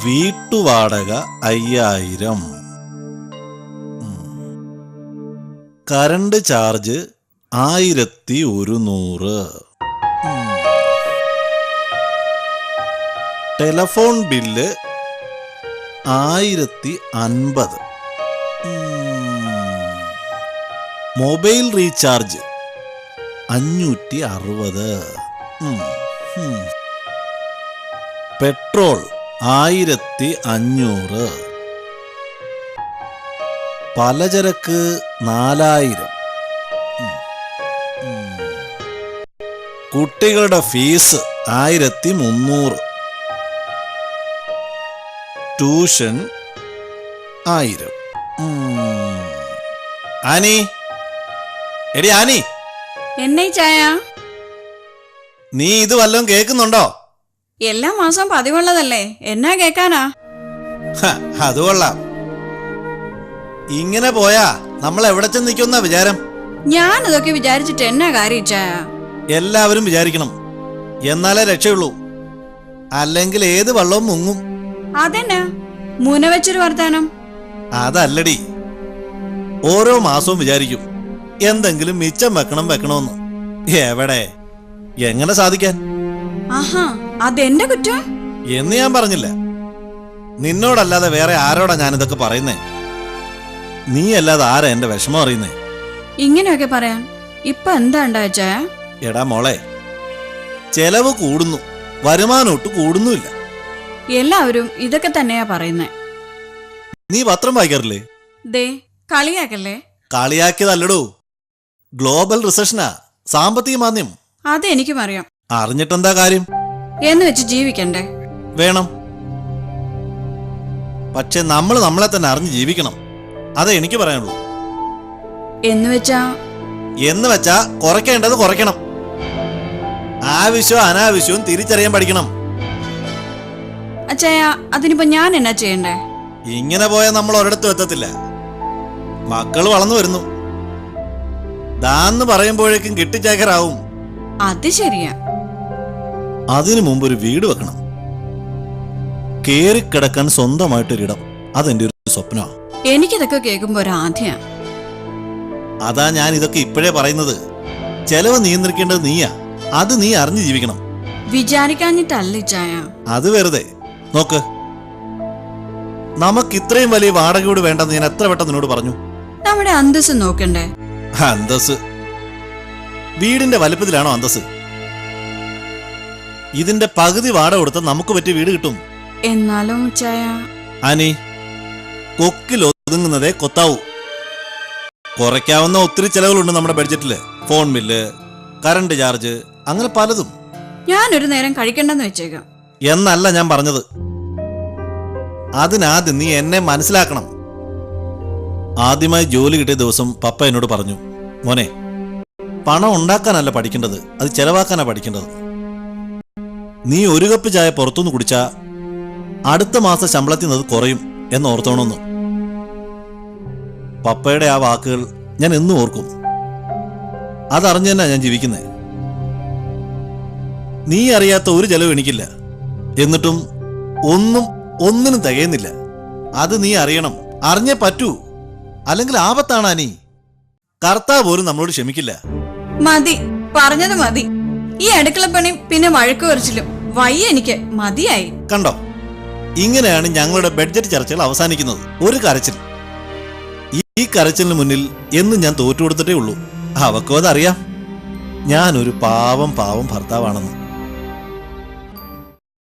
വീട്ടുവാടക 5000. Current charge 1100. Telephone bill 1050. Mobile recharge 560. Petrol 1500. പലചരക്ക് 4000. കുട്ടികളുടെ fees 1300. Tuition 1000. Annie, എടി Annie, എന്നെ ചായ, നീ ഇത് വല്ലതും കേൾക്കുന്നുണ്ടോ? എല്ലാ മാസം പതിവുള്ളതല്ലേ, എന്നാ കേക്കാനാ? അത് കൊള്ളാം. ഇങ്ങനെ പോയാ നമ്മൾ എവിടെ ചെന്ന് നിൽക്കുന്ന വിചാരം? ഞാൻ ഇതൊക്കെ വിചാരിച്ചിട്ട് എന്നാ കാര്യം ചായ? എല്ലാവരും വിചാരിക്കണം, എന്നാലേ രക്ഷയുള്ളൂ. അല്ലെങ്കിൽ ഏത് വള്ളവും മുങ്ങും. അതെന്നാ മുന വെച്ചൊരു വർത്താനം? അതല്ലടി, ഓരോ മാസവും വിചാരിക്കും എന്തെങ്കിലും മിച്ചം വെക്കണമെന്ന്. എവിടെ, എങ്ങനെ സാധിക്കാൻ? ആഹാ, അതെന്റെ കുറ്റം എന്ന് ഞാൻ പറഞ്ഞില്ല. നിന്നോടല്ലാതെ വേറെ ആരോടാ ഞാനിതൊക്കെ പറയുന്നേ? നീ അല്ലാതെ ആരാ എന്റെ വിഷമം അറിയുന്നേ? ഇങ്ങനെയൊക്കെ പറയാൻ ഇപ്പൊ എന്താ ഉണ്ടായ? എടാ മോളെ, ചെലവ് കൂടുന്നു, വരുമാനമൊട്ട് കൂടുന്നുമില്ല. എല്ലാവരും ഇതൊക്കെ തന്നെയാ പറയുന്നേ. നീ പത്രം വായിക്കാറില്ലേ? ദേ, കളിയാക്കല്ലേ? കളിയാക്കിയതല്ലടോ, ഗ്ലോബൽ റിസഷനാ, സാമ്പത്തിക മാന്ദ്യം. അതെനിക്കും അറിയാം. അറിഞ്ഞിട്ടെന്താ കാര്യം? എന്ന് വെച്ച് ജീവിക്കണ്ടേ? വേണം, പക്ഷെ നമ്മൾ നമ്മളെ തന്നെ അറിഞ്ഞ് ജീവിക്കണം. അതേ എനിക്ക് പറയാനുള്ളൂ. എന്ന് വെച്ചാ കുറയ്ക്കേണ്ടത് കുറയ്ക്കണം. ആവശ്യവും അനാവശ്യവും തിരിച്ചറിയാൻ പഠിക്കണം. അച്ചായ, അതിനിപ്പോ ഞാൻ എന്നാ ചെയ്യണ്ടേ? ഇങ്ങനെ പോയാൽ നമ്മൾ ഒരിടത്തും എത്തത്തില്ല. മക്കൾ വളർന്നു വരുന്നു, ദാന്ന് പറയുമ്പോഴേക്കും കിട്ടിച്ചേക്കറാവും. അത് ശരിയാ. അതിനു മുമ്പ് ഒരു വീട് വെക്കണം, കേറിക്കിടക്കാൻ സ്വന്തമായിട്ടൊരിടം. അതെന്റെ ഒരു സ്വപ്നമാണ്. എനിക്കിതൊക്കെ കേൾക്കുമ്പോ ഒരു ആദ്യ. അതാ ഞാൻ ഇതൊക്കെ ഇപ്പോഴേ പറയുന്നത്. ചെലവ് നിയന്ത്രിക്കേണ്ടത് നീയാ, അത് നീ അറിഞ്ഞു ജീവിക്കണം. വിചാരിക്കാഞ്ഞിട്ടല്ല ചായ. അത് വെറുതെ. നോക്ക്, നമുക്ക് ഇത്രയും വലിയ വാടക വീട് വേണ്ടെന്ന് ഞാൻ എത്ര വട്ടം നിന്നോട് പറഞ്ഞു? നമ്മുടെ അന്തസ് നോക്കണ്ടേ? അന്തസ്? വീടിന്റെ വലുപ്പത്തിലാണോ അന്തസ്? ഇതിന്റെ പകുതി വാടക കൊടുത്ത നമുക്ക് പറ്റിയ വീട് കിട്ടും. എന്നാലും ചായ, ആനി, കൊക്കിൽ ഒതുങ്ങുന്നതേ കൊത്താവൂ. കുറയ്ക്കാവുന്ന ഒത്തിരി ചെലവുകളുണ്ട് നമ്മുടെ ബഡ്ജറ്റില്. ഫോൺ ബില്ല്, കറണ്ട് ചാർജ്, അങ്ങനെ പലതും. ഞാനൊരു നേരം കഴിക്കണ്ടെന്ന് വെച്ചേക്കാം. എന്നല്ല ഞാൻ പറഞ്ഞത്. അതിനാദ്യം നീ എന്നെ മനസ്സിലാക്കണം. ആദ്യമായി ജോലി കിട്ടിയ ദിവസം പപ്പ എന്നോട് പറഞ്ഞു, മോനെ, പണം ഉണ്ടാക്കാനല്ല പഠിക്കേണ്ടത്, അത് ചെലവാക്കാനാ പഠിക്കേണ്ടത്. നീ ഒരു കപ്പ് ചായ പുറത്തുനിന്ന് കുടിച്ചാ അടുത്ത മാസം ശമ്പളത്തിൽ നിന്ന് കുറയും എന്നോർത്തോണമെന്ന്. പപ്പയുടെ ആ വാക്കുകൾ ഞാൻ എന്നും ഓർക്കും. അതറിഞ്ഞു തന്നെ ഞാൻ ജീവിക്കുന്നത്. നീ അറിയാത്ത ഒരു ചെലവ് എനിക്കില്ല, എന്നിട്ടും ഒന്നിനും തികയുന്നില്ല. അത് നീ അറിയണം, അറിഞ്ഞേ പറ്റൂ, അല്ലെങ്കിൽ ആപത്താണ്. നീ കർത്താവ് പോലും നമ്മളോട് ക്ഷമിക്കില്ല. മതി, പറഞ്ഞത് മതി. ഈ അടുക്കളപ്പണി പിന്നെ വഴക്ക് കുറച്ചിലും വയ്യ, എനിക്ക് മതിയായി. കണ്ടോ, ഇങ്ങനെയാണ് ഞങ്ങളുടെ ബഡ്ജറ്റ് ചർച്ചകൾ അവസാനിക്കുന്നത്. ഒരു കരച്ചിൽ. ഈ കരച്ചിലിന് മുന്നിൽ എന്നും ഞാൻ തോറ്റു കൊടുത്തിട്ടേ ഉള്ളൂ. അവക്കും അതറിയാം ഞാനൊരു പാവം ഭർത്താവാണെന്ന്.